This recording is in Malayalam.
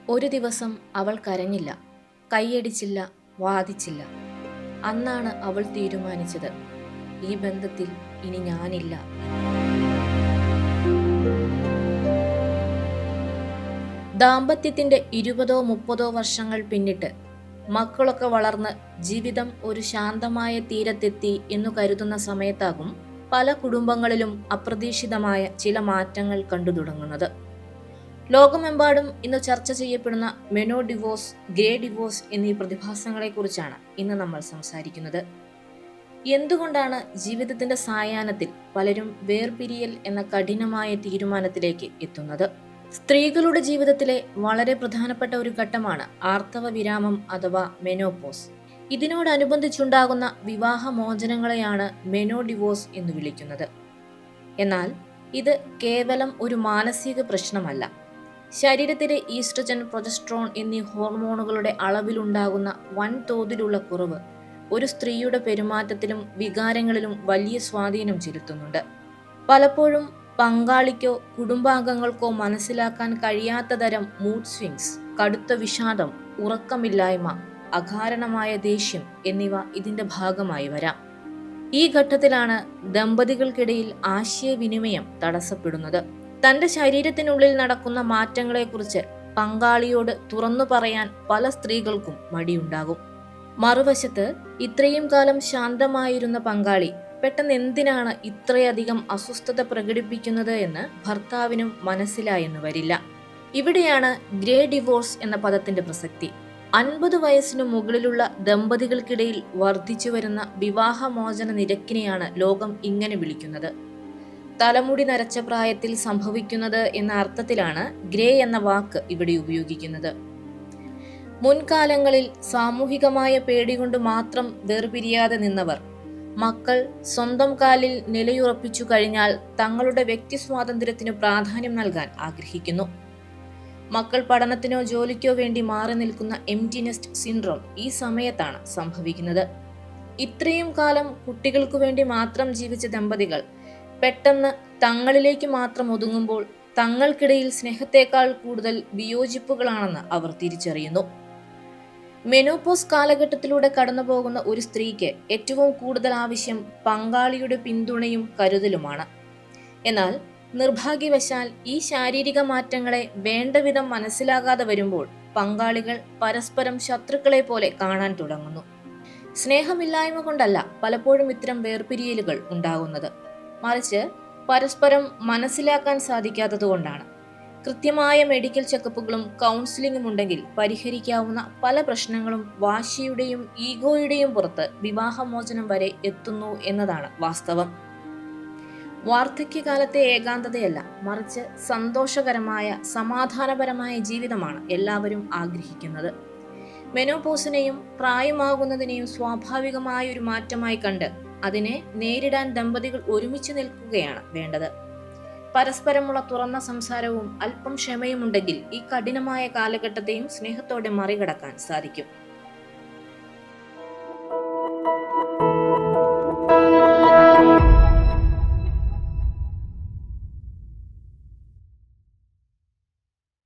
ഒരു ദിവസം അവൾ കരഞ്ഞില്ല, കൈയടിച്ചില്ല, വാദിച്ചില്ല. അന്നാണ് അവൾ തീരുമാനിച്ചത്, ഈ ബന്ധത്തിൽ ഇനി ഞാനില്ല. ദാമ്പത്യത്തിന്റെ 20-30 വർഷങ്ങൾ പിന്നിട്ട് മക്കളൊക്കെ വളർന്ന് ജീവിതം ഒരു ശാന്തമായ തീരത്തെത്തി എന്നു കരുതുന്ന സമയത്താകും പല കുടുംബങ്ങളിലും അപ്രതീക്ഷിതമായ ചില മാറ്റങ്ങൾ കണ്ടു തുടങ്ങുന്നത്. ലോകമെമ്പാടും ഇന്ന് ചർച്ച ചെയ്യപ്പെടുന്ന മെനോ ഡിവോഴ്സ്, ഗ്രേ ഡിവോഴ്സ് എന്നീ പ്രതിഭാസങ്ങളെക്കുറിച്ചാണ് ഇന്ന് നമ്മൾ സംസാരിക്കുന്നത്. എന്തുകൊണ്ടാണ് ജീവിതത്തിന്റെ സായാഹ്നത്തിൽ പലരും വേർപിരിയൽ എന്ന കഠിനമായ തീരുമാനത്തിലേക്ക് എത്തുന്നത്? സ്ത്രീകളുടെ ജീവിതത്തിലെ വളരെ പ്രധാനപ്പെട്ട ഒരു ഘട്ടമാണ് ആർത്തവ വിരാമം അഥവാ മെനോപോസ്. ഇതിനോടനുബന്ധിച്ചുണ്ടാകുന്ന വിവാഹമോചനങ്ങളെയാണ് മെനോ ഡിവോഴ്സ് എന്ന് വിളിക്കുന്നത്. എന്നാൽ ഇത് കേവലം ഒരു മാനസിക പ്രശ്നമല്ല. ശരീരത്തിലെ ഈസ്ട്രജൻ, പ്രൊജസ്ട്രോൺ എന്നീ ഹോർമോണുകളുടെ അളവിലുണ്ടാകുന്ന വൻതോതിലുള്ള കുറവ് ഒരു സ്ത്രീയുടെ പെരുമാറ്റത്തിലും വികാരങ്ങളിലും വലിയ സ്വാധീനം ചെലുത്തുന്നുണ്ട്. പലപ്പോഴും പങ്കാളിക്കോ കുടുംബാംഗങ്ങൾക്കോ മനസ്സിലാക്കാൻ കഴിയാത്ത തരം മൂഡ് സ്വിങ്സ്, കടുത്ത വിഷാദം, ഉറക്കമില്ലായ്മ, അകാരണമായ ദേഷ്യം എന്നിവ ഇതിന്റെ ഭാഗമായി വരാം. ഈ ഘട്ടത്തിലാണ് ദമ്പതികൾക്കിടയിൽ ആശയവിനിമയം തടസ്സപ്പെടുന്നത്. തന്റെ ശരീരത്തിനുള്ളിൽ നടക്കുന്ന മാറ്റങ്ങളെക്കുറിച്ച് പങ്കാളിയോട് തുറന്നു പറയാൻ പല സ്ത്രീകൾക്കും മടിയുണ്ടാകും. മറുവശത്ത് ഇത്രയും കാലം ശാന്തമായിരുന്ന പങ്കാളി പെട്ടെന്ന് എന്തിനാണ് ഇത്രയധികം അസ്വസ്ഥത പ്രകടിപ്പിക്കുന്നത് എന്ന് ഭർത്താവിനും മനസ്സിലായെന്ന് വരില്ല. ഇവിടെയാണ് ഗ്രേ ഡിവോഴ്സ് എന്ന പദത്തിന്റെ പ്രസക്തി. 50 വയസ്സിനു മുകളിലുള്ള ദമ്പതികൾക്കിടയിൽ വർദ്ധിച്ചു വരുന്ന വിവാഹമോചന നിരക്കിനെയാണ് ലോകം ഇങ്ങനെ വിളിക്കുന്നത്. തലമുടി നരച്ച പ്രായത്തിൽ സംഭവിക്കുന്നത് എന്ന അർത്ഥത്തിലാണ് ഗ്രേ എന്ന വാക്ക് ഇവിടെ ഉപയോഗിക്കുന്നത്. മുൻകാലങ്ങളിൽ സാമൂഹികമായ പേടി കൊണ്ട് മാത്രം വേർപിരിയാതെ നിന്നവർ മക്കൾ സ്വന്തം കാലിൽ നിലയുറപ്പിച്ചു കഴിഞ്ഞാൽ തങ്ങളുടെ വ്യക്തി സ്വാതന്ത്ര്യത്തിന് പ്രാധാന്യം നൽകാൻ ആഗ്രഹിക്കുന്നു. മക്കൾ പഠനത്തിനോ ജോലിക്കോ വേണ്ടി മാറി നിൽക്കുന്ന എംപ്റ്റി നെസ്റ്റ് സിൻഡ്രോം ഈ സമയത്താണ് സംഭവിക്കുന്നത്. ഇത്രയും കാലം കുട്ടികൾക്കു വേണ്ടി മാത്രം ജീവിച്ച ദമ്പതികൾ പെട്ടെന്ന് തങ്ങളിലേക്ക് മാത്രം ഒതുങ്ങുമ്പോൾ തങ്ങൾക്കിടയിൽ സ്നേഹത്തെക്കാൾ കൂടുതൽ വിയോജിപ്പുകളാണെന്ന് അവർ തിരിച്ചറിയുന്നു. മെനോപോസ് കാലഘട്ടത്തിലൂടെ കടന്നുപോകുന്ന ഒരു സ്ത്രീക്ക് ഏറ്റവും കൂടുതൽ ആവശ്യം പങ്കാളിയുടെ പിന്തുണയും കരുതലുമാണ്. എന്നാൽ നിർഭാഗ്യവശാൽ ഈ ശാരീരിക മാറ്റങ്ങളെ വേണ്ടവിധം മനസ്സിലാകാതെ വരുമ്പോൾ പങ്കാളികൾ പരസ്പരം ശത്രുക്കളെ പോലെ കാണാൻ തുടങ്ങുന്നു. സ്നേഹമില്ലായ്മ കൊണ്ടല്ല പലപ്പോഴും ഇത്തരം വേർപിരിയലുകൾ ഉണ്ടാകുന്നത്, മറിച്ച് പരസ്പരം മനസ്സിലാക്കാൻ സാധിക്കാത്തതുകൊണ്ടാണ്. കൃത്യമായ മെഡിക്കൽ ചെക്കപ്പുകളും കൗൺസിലിംഗും ഉണ്ടെങ്കിൽ പരിഹരിക്കാവുന്ന പല പ്രശ്നങ്ങളും വാശിയുടെയും ഈഗോയുടെയും പുറത്ത് വിവാഹമോചനം വരെ എത്തുന്നു എന്നതാണ് വാസ്തവം. വാർദ്ധക്യകാലത്തെ ഏകാന്തതയല്ല, മറിച്ച് സന്തോഷകരമായ സമാധാനപരമായ ജീവിതമാണ് എല്ലാവരും ആഗ്രഹിക്കുന്നത്. മെനോപോസിനെയും പ്രായമാകുന്നതിനെയും സ്വാഭാവികമായ ഒരു മാറ്റമായി കണ്ട് അതിനെ നേരിടാൻ ദമ്പതികൾ ഒരുമിച്ച് നിൽക്കുകയാണ് വേണ്ടത്. പരസ്പരമുള്ള തുറന്ന സംസാരവും അല്പം ക്ഷമയും ഉണ്ടെങ്കിൽ ഈ കഠിനമായ കാലഘട്ടത്തെയും സ്നേഹത്തോടെ മറികടക്കാൻ സാധിക്കും.